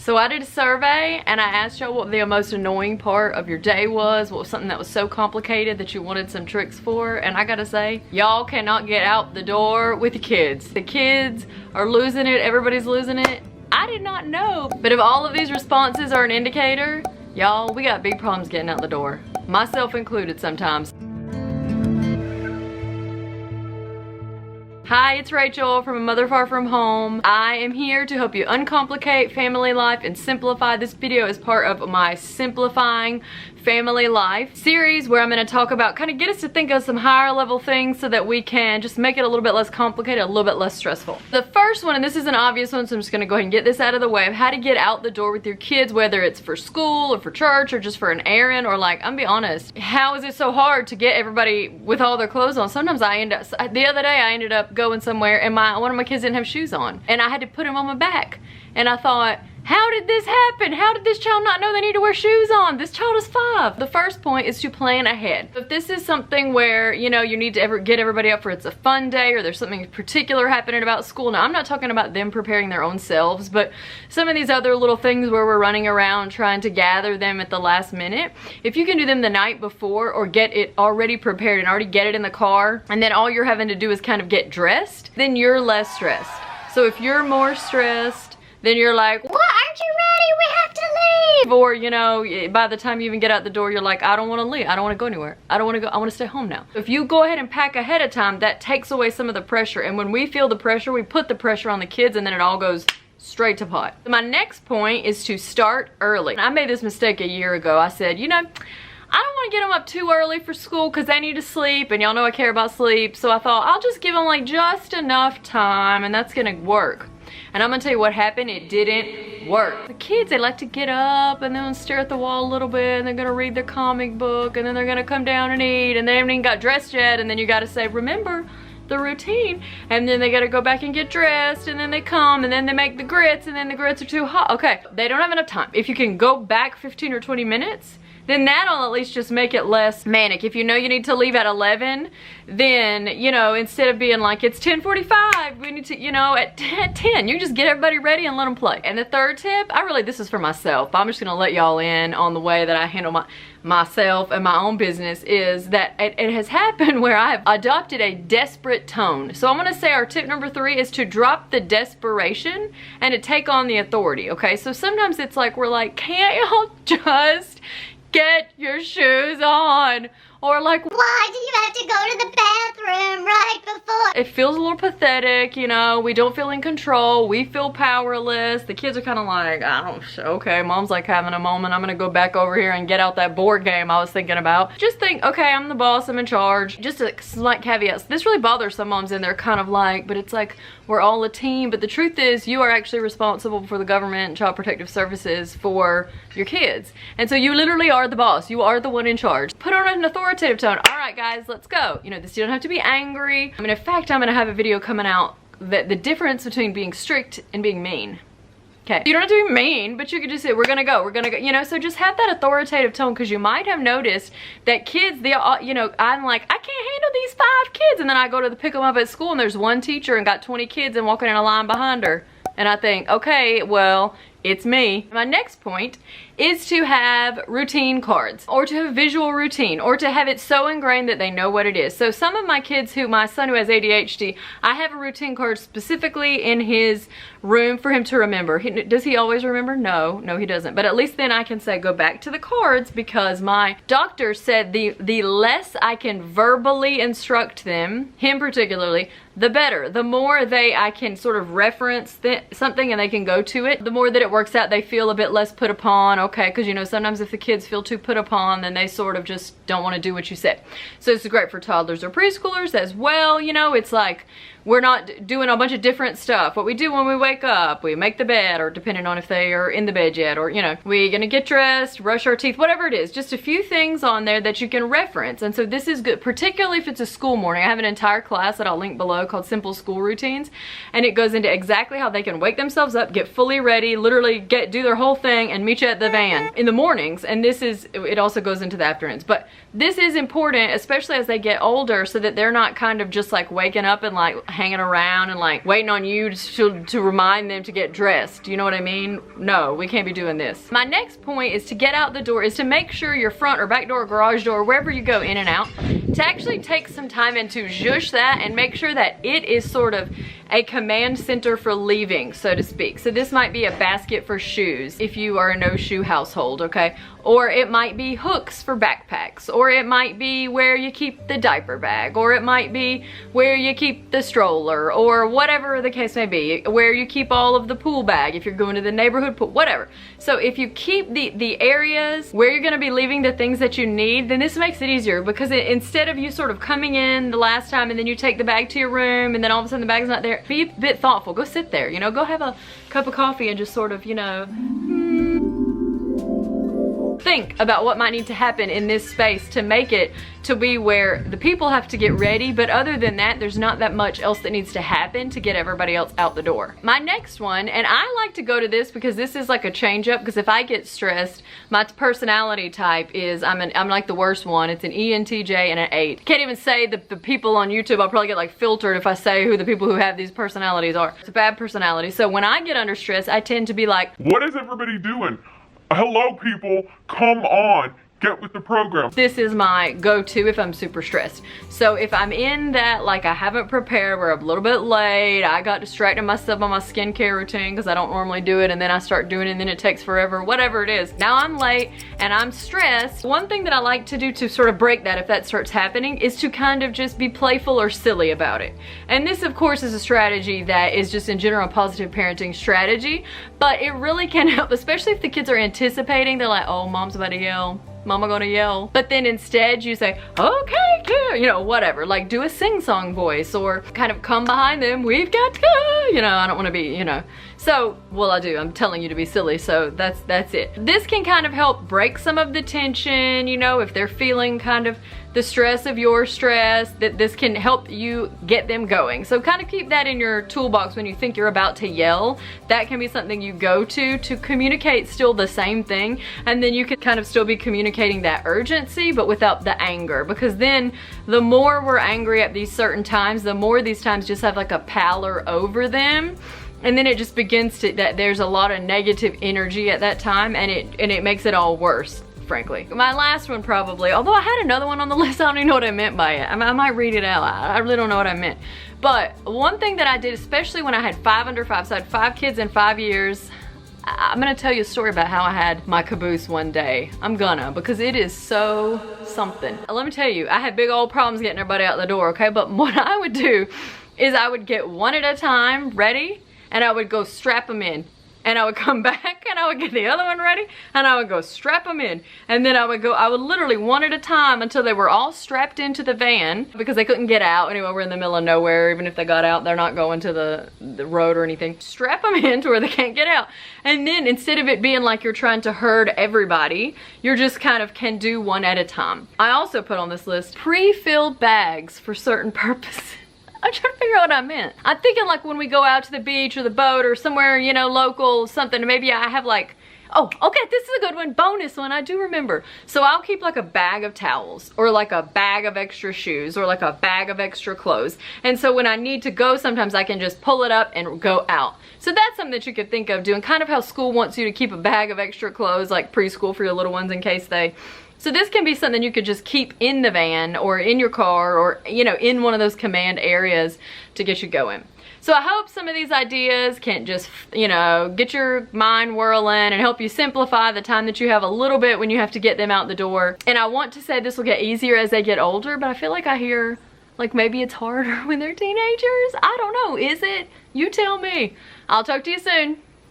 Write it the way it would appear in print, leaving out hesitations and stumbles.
So I did a survey and I asked y'all what the most annoying part of your day was, what was something that was so complicated that you wanted some tricks for, and I gotta say, y'all cannot get out the door with the kids. The kids are losing it, everybody's losing it. I did not know, but if all of these responses are an indicator, y'all, we got big problems getting out the door. Myself included sometimes. Hi, it's Rachel from A Mother Far From Home. I am here to help you uncomplicate family life and simplify. This video is part of my Simplifying Family Life series where I'm going to talk about, kind of get us to think of some higher level things so that we can just make it a little bit less complicated, a little bit less stressful. The first one, and this is an obvious one, so I'm just going to go ahead and get this out of the way, of how to get out the door with your kids, whether it's for school or for church or just for an errand, or like, I'm gonna be honest, how is it so hard to get everybody with all their clothes on? Sometimes I end up, the other day I ended up going somewhere and one of my kids didn't have shoes on and I had to put them on my back, and I thought, how did this happen? How did this child not know they need to wear shoes on? This child is 5. The first point is to plan ahead. If this is something where, you know, you need to get everybody up for it's a fun day or there's something particular happening about school. Now, I'm not talking about them preparing their own selves, but some of these other little things where we're running around trying to gather them at the last minute. If you can do them the night before or get it already prepared and already get it in the car, and then all you're having to do is kind of get dressed, then you're less stressed. So if you're more stressed, then you're like, what, aren't you ready? We have to leave. Or, you know, by the time you even get out the door, you're like, I don't want to leave. I don't want to go anywhere. I don't want to go. I want to stay home now. If you go ahead and pack ahead of time, that takes away some of the pressure. And when we feel the pressure, we put the pressure on the kids, and then it all goes straight to pot. My next point is to start early. I made this mistake a year ago. I said, you know, I don't want to get them up too early for school because they need to sleep, and y'all know I care about sleep. So I thought, I'll just give them like just enough time, and that's gonna work. And I'm gonna tell you what happened. It didn't work. The kids, they like to get up and then stare at the wall a little bit, and they're gonna read their comic book, and then they're gonna come down and eat, and they haven't even got dressed yet, and then you gotta say, remember the routine, and then they gotta go back and get dressed, and then they come, and then they make the grits, and then the grits are too hot. Okay, they don't have enough time. If you can go back 15 or 20 minutes, then that'll at least just make it less manic. If you know you need to leave at 11, then, you know, instead of being like, it's 10:45, we need to, you know, at 10, you just get everybody ready and let them play. And the third tip, this is for myself. I'm just gonna let y'all in on the way that I handle myself and my own business, is that it has happened where I've adopted a desperate tone. So I'm gonna say our tip number 3 is to drop the desperation and to take on the authority, okay? So sometimes it's like, we're like, can't y'all just get your shoes on? Or like, why do you have to go to the bathroom right before? It feels a little pathetic, you know, we don't feel in control, we feel powerless. The kids are kind of like, okay, mom's like having a moment, I'm gonna go back over here and get out that board game I was thinking about. Just think, okay, I'm the boss, I'm in charge. Just a slight caveat, this really bothers some moms, and they're kind of like, but it's like, we're all a team. But the truth is, you are actually responsible for the government and Child Protective Services for your kids. And so you literally are the boss. You are the one in charge. Put on an authoritative tone. All right, guys, let's go. You know, you don't have to be angry. I mean, in fact, I'm gonna have a video coming out that the difference between being strict and being mean. Okay, you don't have to be mean, but you could just say, we're gonna go, you know, so just have that authoritative tone, because you might have noticed that kids, you know, I'm like, I can't handle these 5 kids, and then I go to pick them up at school, and there's one teacher and got 20 kids and walking in a line behind her, and I think, okay, well, it's me. My next point is to have routine cards, or to have visual routine, or to have it so ingrained that they know what it is. So some of my kids, my son who has ADHD, I have a routine card specifically in his room for him to remember. Does he always remember? No, he doesn't. But at least then I can say, go back to the cards, because my doctor said the less I can verbally instruct them, him particularly, the better. The more I can sort of reference something and they can go to it, the more that it works out. They feel a bit less put upon, okay? Because, you know, sometimes if the kids feel too put upon, then they sort of just don't want to do what you said. So this is great for toddlers or preschoolers as well. You know, it's like, we're not doing a bunch of different stuff. What we do when we wake up, we make the bed, or depending on if they are in the bed yet, or, you know, we're gonna get dressed, brush our teeth, whatever it is. Just a few things on there that you can reference. And so this is good, particularly if it's a school morning. I have an entire class that I'll link below called Simple School Routines, and it goes into exactly how they can wake themselves up, get fully ready, literally do their whole thing, and meet you at the van in the mornings. And it also goes into the afternoons. But this is important, especially as they get older, so that they're not kind of just like waking up and like hanging around and like waiting on you to remind them to get dressed. Do you know what I mean? No, we can't be doing this. My next point is to get out the door is to make sure your front or back door or garage door, wherever you go in and out, to actually take some time and to zhush that and make sure that it is sort of a command center for leaving, so to speak. So this might be a basket for shoes if you are a no shoe household, okay? Or it might be hooks for backpacks, or it might be where you keep the diaper bag, or it might be where you keep the stroller, or whatever the case may be, where you keep all of the pool bag if you're going to the neighborhood pool, whatever. So if you keep the areas where you're gonna be leaving the things that you need, then this makes it easier, because instead of you sort of coming in the last time and then you take the bag to your room and then all of a sudden the bag's not there, be a bit thoughtful. Go sit there, you know, go have a cup of coffee and just sort of, you know, think about what might need to happen in this space to make it to be where the people have to get ready, but other than that, there's not that much else that needs to happen to get everybody else out the door. My next one, and I like to go to this because this is like a change up, because if I get stressed, my personality type is, I'm like the worst one. It's an ENTJ and an 8. Can't even say the people on YouTube. I'll probably get like filtered if I say who the people who have these personalities are. It's a bad personality. So when I get under stress, I tend to be like, what is everybody doing? Hello people, come on, get with the program. This is my go-to if I'm super stressed. So if I'm in that, like I haven't prepared, we're a little bit late, I got distracted myself on my skincare routine because I don't normally do it, and then I start doing it and then it takes forever, whatever it is. Now I'm late and I'm stressed. One thing that I like to do to sort of break that if that starts happening is to kind of just be playful or silly about it. And this of course is a strategy that is just in general a positive parenting strategy, but it really can help, especially if the kids are anticipating, they're like, oh, mom's about to yell. Mama gonna yell. But then instead you say, okay, good, you know, whatever. Like do a sing-song voice or kind of come behind them, we've got to go. You know, I don't wanna be, you know. So, well I do, I'm telling you to be silly, so that's it. This can kind of help break some of the tension, you know, if they're feeling kind of the stress of your stress, that this can help you get them going. So kind of keep that in your toolbox when you think you're about to yell. That can be something you go to communicate still the same thing, and then you can kind of still be communicating that urgency but without the anger, because then the more we're angry at these certain times, the more these times just have like a pallor over them. And then it just begins to, that there's a lot of negative energy at that time, and it makes it all worse, frankly. My last one probably, although I had another one on the list, I don't even know what I meant by it. I might read it out. I really don't know what I meant. But one thing that I did, especially when I had 5 under 5, so I had 5 kids in 5 years, I'm gonna tell you a story about how I had my caboose one day. I'm gonna, because it is so something. Let me tell you, I had big old problems getting everybody out the door, okay? But what I would do is I would get one at a time ready, and I would go strap them in. And I would come back and I would get the other one ready and I would go strap them in. And then I would literally one at a time until they were all strapped into the van, because they couldn't get out. Anyway, we're in the middle of nowhere. Even if they got out, they're not going to the road or anything. Strap them in to where they can't get out. And then instead of it being like you're trying to herd everybody, you're just kind of can do one at a time. I also put on this list pre-filled bags for certain purposes. I'm trying to figure out what I meant. I'm thinking like when we go out to the beach or the boat or somewhere, you know, local, something, maybe I have like, oh, okay, this is a good one, bonus one, I do remember. So I'll keep like a bag of towels, or like a bag of extra shoes, or like a bag of extra clothes. And so when I need to go, sometimes I can just pull it up and go out. So that's something that you could think of doing, kind of how school wants you to keep a bag of extra clothes, like preschool for your little ones in case they... So this can be something you could just keep in the van or in your car, or, you know, in one of those command areas to get you going. So I hope some of these ideas can just, you know, get your mind whirling and help you simplify the time that you have a little bit when you have to get them out the door. And I want to say this will get easier as they get older, but I feel like I hear like maybe it's harder when they're teenagers. I don't know. Is it? You tell me. I'll talk to you soon.